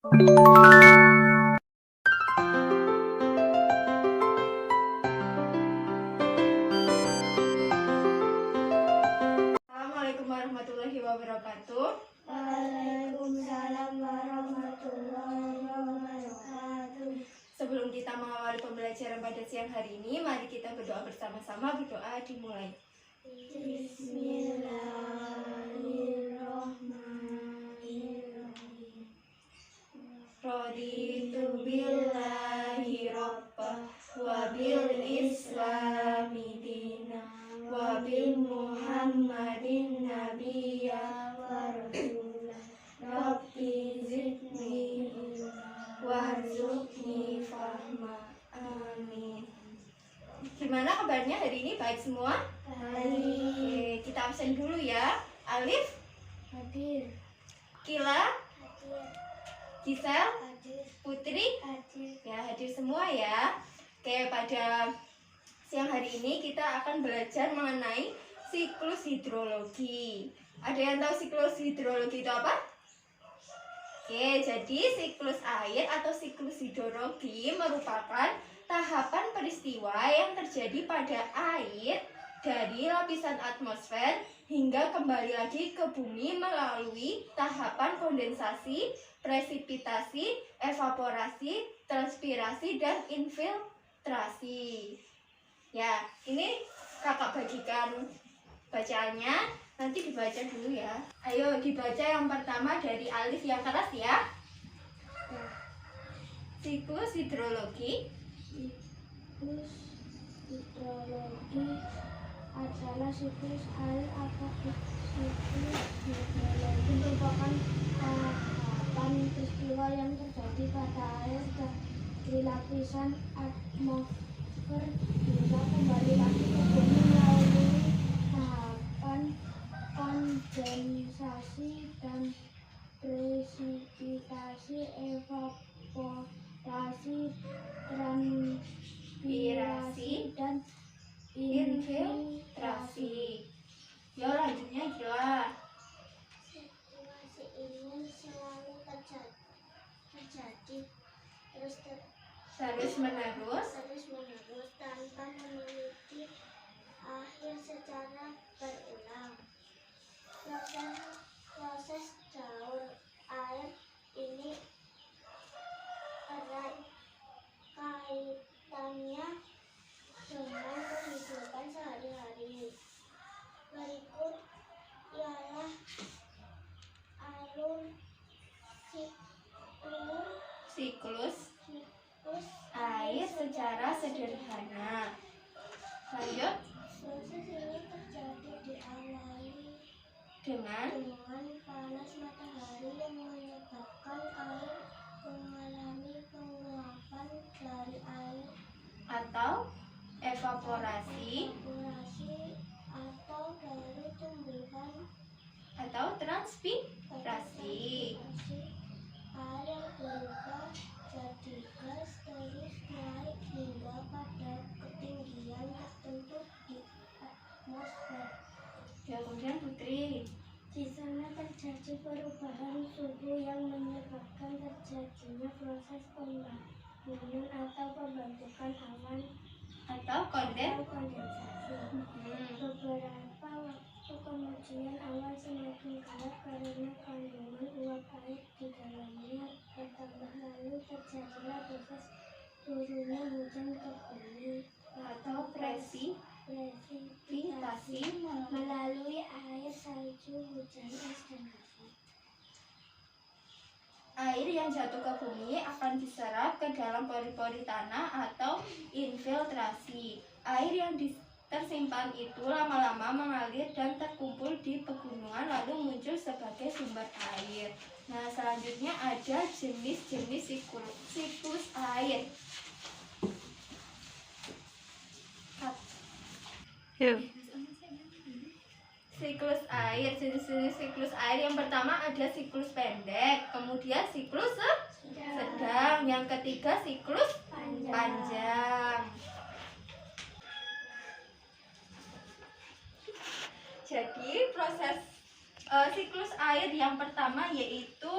Assalamualaikum warahmatullahi wabarakatuh. Waalaikumsalam warahmatullahi wabarakatuh. Sebelum kita mengawali pembelajaran pada siang hari ini, mari kita berdoa bersama-sama. Berdoa dimulai. Bismillahirrahmanirrahim. Raditu billahi rabbah wa bil islami dina wa bil muhammadin nabiyya wa rasulah. Rabbi zidni warzuqni fahma. Amin. Gimana kabarnya hari ini? Baik semua? Oke, kita absen dulu ya. Alif, Hadir. Kila, Hadir. Gisel, Hadir. Putri, Hadir. ya hadir semua ya. Oke, pada siang hari ini kita akan belajar mengenai siklus hidrologi. Ada yang tahu siklus hidrologi itu apa? Oke, jadi siklus air atau siklus hidrologi merupakan tahapan peristiwa yang terjadi pada air dari lapisan atmosfer hingga kembali lagi ke bumi melalui tahapan kondensasi, presipitasi, evaporasi, transpirasi, dan infiltrasi. Ya, ini kakak bagikan bacaannya, nanti dibaca dulu ya. Ayo dibaca yang pertama dari Alif yang keras ya. Siklus hidrologi. Siklus hidrologi adalah siklus air atau siklus hidrologi merupakan tahapan peristiwa yang terjadi pada air dari lapisan atmosfer hingga kembali lagi ke bumi melalui tahapan kondensasi dan presipitasi, evaporasi, transpirasi, dan Infiltrasi. Yo lanjutnya Gila. Situasi ini selalu terjadi Terus menerus. tanpa memiliki akhir secara berulang. Proses caur air ini erat kaitannya dengan kehidupan sehari-hari. Berikut ialah alur Siklus siklus air secara sederhana. Lanjut Proses ini terjadi diawali dengan dengan panas matahari yang menyebabkan air mengalami penguapan dari air atau evaporasi atau dari tumbuhan atau transpirasi. Air yang berubah jadi gas terus naik hingga pada ketinggian tertentu di atmosfer. Ya, kemudian Putri. Di sana terjadi perubahan suhu yang menyebabkan terjadinya proses pembangunan atau pembentukan awan Atau atau kondensasi. kondensasi. Beberapa waktu kemudian awan semakin gelap karena kandungan uap air di dalamnya bertambah, lalu terjadilah proses turunnya hujan ke bumi Atau presipitasi melalui air, salju, hujan es, dan asap. Air yang jatuh ke bumi akan diserap ke dalam pori-pori tanah atau infiltrasi. Air yang tersimpan itu lama-lama mengalir dan terkumpul di pegunungan lalu muncul sebagai sumber air. Nah, selanjutnya ada jenis-jenis siklus air. Siklus air, jenis-jenis siklus air yang pertama ada siklus pendek, kemudian siklus sedang, yang ketiga siklus panjang. Jadi proses siklus air yang pertama yaitu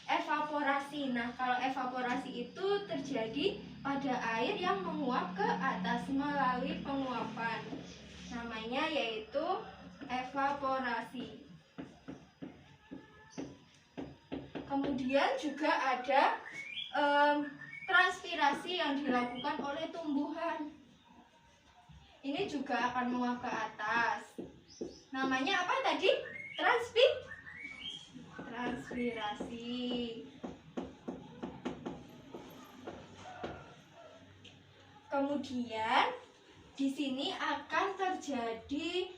evaporasi. Nah, kalau evaporasi itu terjadi pada air yang menguap ke atas melalui penguapan. Namanya yaitu evaporasi. Kemudian juga ada transpirasi yang dilakukan oleh tumbuhan. Ini juga akan menguap ke atas. Namanya apa tadi? Transpirasi. Kemudian di sini akan terjadi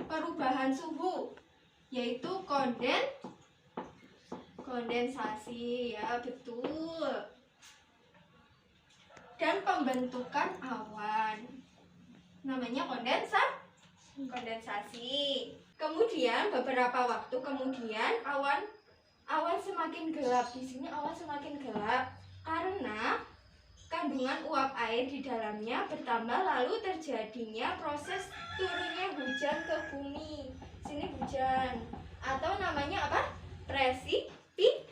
perubahan suhu, yaitu kondensasi, ya betul. Dan pembentukan awan. Namanya kondensasi. Kemudian beberapa waktu kemudian awan semakin gelap. Di sini awan semakin gelap karena kandungan uap air di dalamnya bertambah, lalu terjadinya proses turunnya hujan ke bumi. Sini hujan, atau namanya apa? Presipitasi.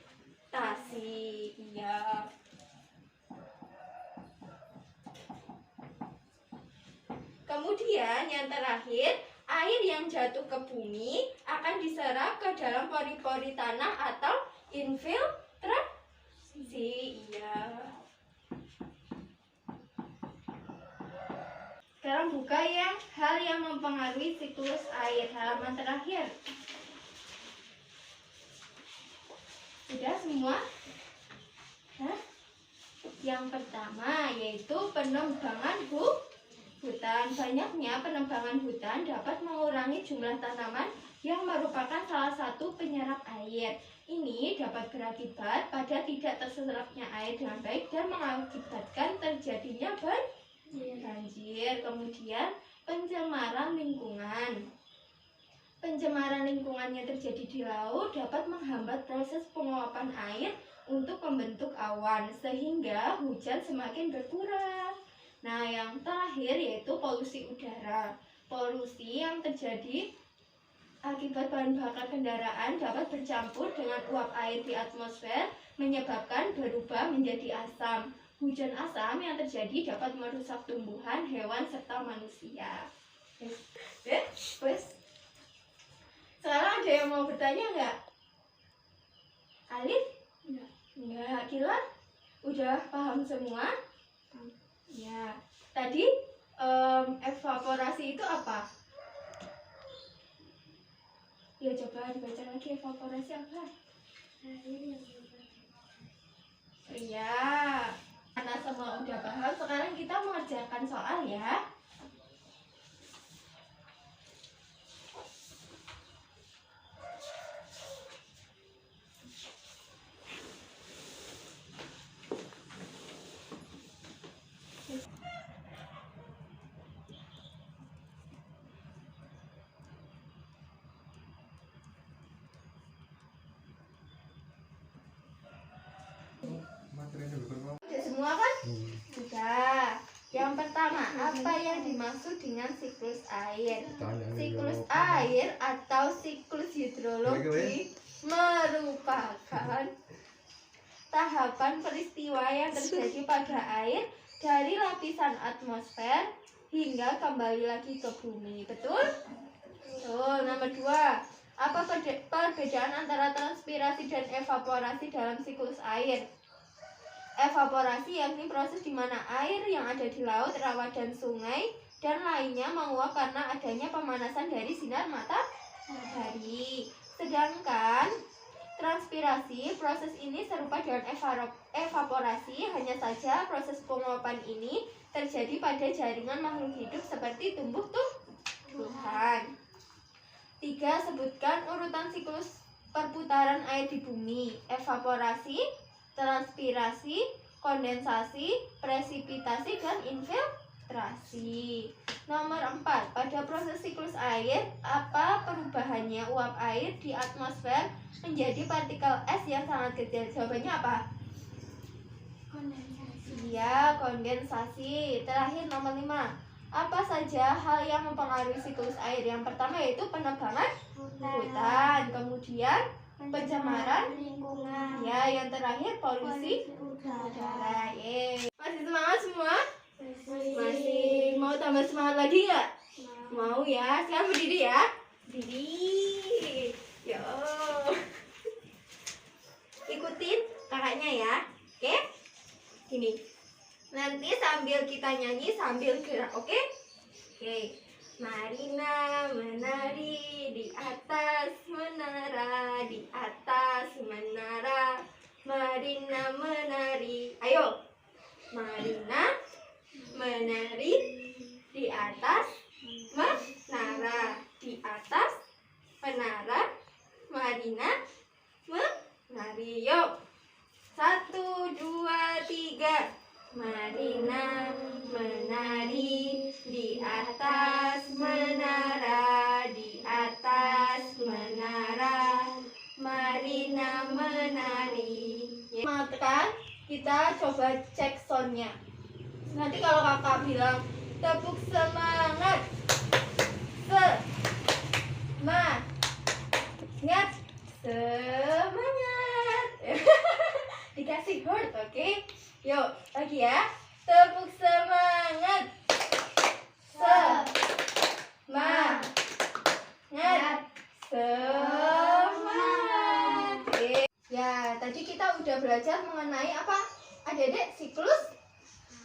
Iya. Kemudian yang terakhir, air yang jatuh ke bumi akan diserap ke dalam pori-pori tanah atau infiltrasi. Iya. Sekarang buka hal yang mempengaruhi siklus air, halaman terakhir. Sudah semua? Hah? Yang pertama yaitu penebangan hutan. Banyaknya penebangan hutan dapat mengurangi jumlah tanaman yang merupakan salah satu penyerap air. Ini dapat berakibat pada tidak terserapnya air dengan baik dan mengakibatkan terjadinya banjir. Kemudian pencemaran lingkungan. Pencemaran lingkungan yang terjadi di laut dapat menghambat proses penguapan air untuk membentuk awan sehingga hujan semakin berkurang. Nah, yang terakhir yaitu polusi udara. Polusi yang terjadi akibat bahan bakar kendaraan dapat bercampur dengan uap air di atmosfer menyebabkan berubah menjadi asam. Hujan asam yang terjadi dapat merusak tumbuhan, hewan, serta manusia. Sekarang ada yang mau bertanya nggak? Alif? Enggak. Kila? Udah paham semua? Ya. Tadi evaporasi itu apa? Ya coba dibaca lagi, evaporasi apa? Iya. Karena semua udah paham, sekarang kita mengerjakan soal ya. Udah semua kan? Sudah. Yang pertama, apa yang dimaksud dengan siklus air? Siklus air atau siklus hidrologi merupakan tahapan peristiwa yang terjadi pada air dari lapisan atmosfer hingga kembali lagi ke bumi. Betul? Betul. Nomor 2, apa perbedaan antara transpirasi dan evaporasi dalam siklus air? Evaporasi yakni proses di mana air yang ada di laut, rawa, dan sungai dan lainnya menguap karena adanya pemanasan dari sinar matahari. Sedangkan transpirasi, proses ini serupa dengan evaporasi, hanya saja proses penguapan ini terjadi pada jaringan makhluk hidup seperti tumbuh-tumbuhan. 3. Sebutkan urutan siklus perputaran air di bumi. Evaporasi, transpirasi, kondensasi, presipitasi, dan infiltrasi. Nomor 4. Pada proses siklus air, apa perubahannya uap air di atmosfer menjadi partikel es yang sangat kecil? Jawabannya apa? Kondensasi. Iya, kondensasi. Terakhir nomor 5. Apa saja hal yang mempengaruhi siklus air? Yang pertama yaitu penebangan hutan. Kemudian pencemaran lingkungan, ya, yang terakhir polusi udara. Yeay. Masih semangat semua? Masih. Mau tambah semangat lagi nggak? Mau ya. Sekarang berdiri ya. Berdiri. Yo. Ikutin kakaknya ya. Oke? Gini. Nanti sambil kita nyanyi sambil gerak, oke? Oke. Marina menari di atas menara, di atas menara. Marina menari. Ayo. Marina menari di atas menara, di atas menara. Marina menari. Yuk. 1, 2, 3. Marina menari di atas menara, di atas menara. Marina menari. Semangat kan? Kita coba cek soundnya. Nanti kalau kakak bilang tepuk semangat, semangat, dikasih heart, oke? Yuk, lagi ya. Tepuk semangat, semangat, semangat. Oke. Ya, tadi kita udah belajar mengenai apa? Adik-adik, siklus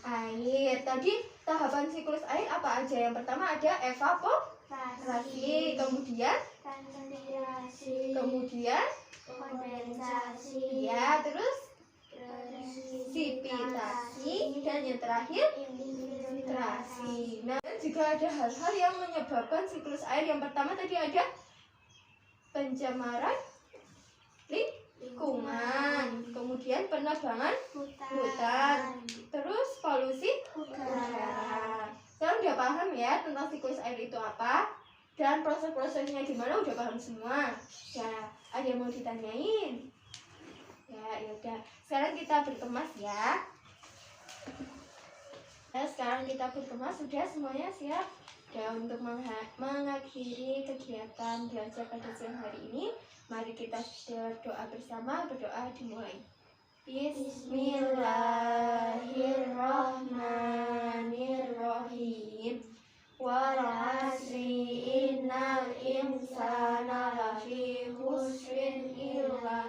air. Tadi tahapan siklus air apa aja? Yang pertama ada evaporasi, kemudian kondensasi, ya, terus sipitasi, dan yang terakhir infiltrasi. Nah, juga ada hal-hal yang menyebabkan siklus air. Yang pertama tadi ada pencemaran lingkungan, kemudian penebangan hutan, terus polusi udara. Sekarang udah paham ya tentang siklus air itu apa dan proses-prosesnya gimana, udah paham semua. Ya, ada yang mau ditanyain? Ya, yaudah. Sekarang kita berkemas ya. Nah, sekarang kita berkemas, sudah semuanya siap? Dan untuk mengakhiri kegiatan belajar pada siang hari ini, mari kita berdoa bersama. Berdoa dimulai. Bismillahirrahmanirrahim. Wal 'asri innal insana lafi khusrin illa